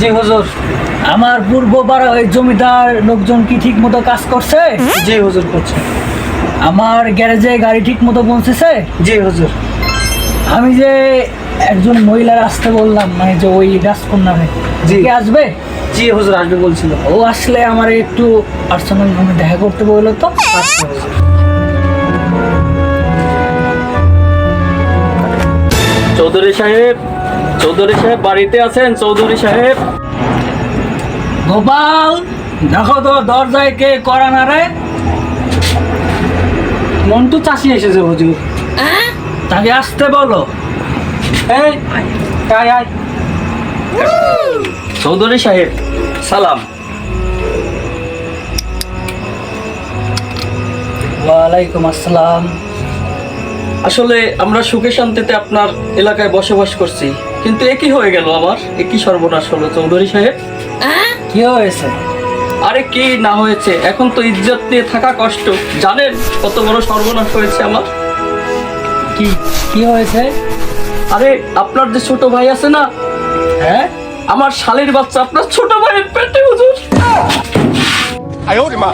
জি হুজুর। আমার পূর্ব পাড়া ওই জমিদার লোকজন কি ঠিক মতো কাজ করছে? জি হুজুর করছে। আমার গ্যারেজে গাড়ি ঠিক মতো পৌঁছেছে? জি হুজুর। আমি যে একজন মহিলার আসতে বললাম, মানে যে ওই রাজকন্যা জি। কে আসবে? জি হুজুর আসবে বলছিল। ও আসলে আমার একটু পার্সোনাল ভাবে দেখা করতে বললো তো। আচ্ছা হুজুর। চৌধুরী সাহেব, চৌধুরী সাহেব বাড়িতে আছেন? চৌধুরী সাহেব, গোপাল, দেখো তো দরজায় কে করা না রে। মন্টু চাষি এসেছে হুজুর। তাকে আসতে বলো। এই আয় আয়। চৌধুরী সাহেব সালাম। ওয়ালাইকুম আসসালাম। আসলে আমরা সুখে শান্তিতে আপনার এলাকায় বসবাস করছি, কিন্তু একই হয়ে গেল আমার, একই সর্বনাশ হলো চৌধুরী সাহেব। কি হয়েছে? আরে কি না হয়েছে, এখন তো ইজ্জত নিয়ে থাকা কষ্ট, জানেন কত বড় সর্বনাশ হয়েছে আমার। কি কি হয়েছে? আরে আপনার যে ছোট ভাই আছে না, হ্যাঁ, আমার শালীর বাচ্চা আপনার ছোট ভাইয়ের পেটে হুজুর। 哎呦我的妈！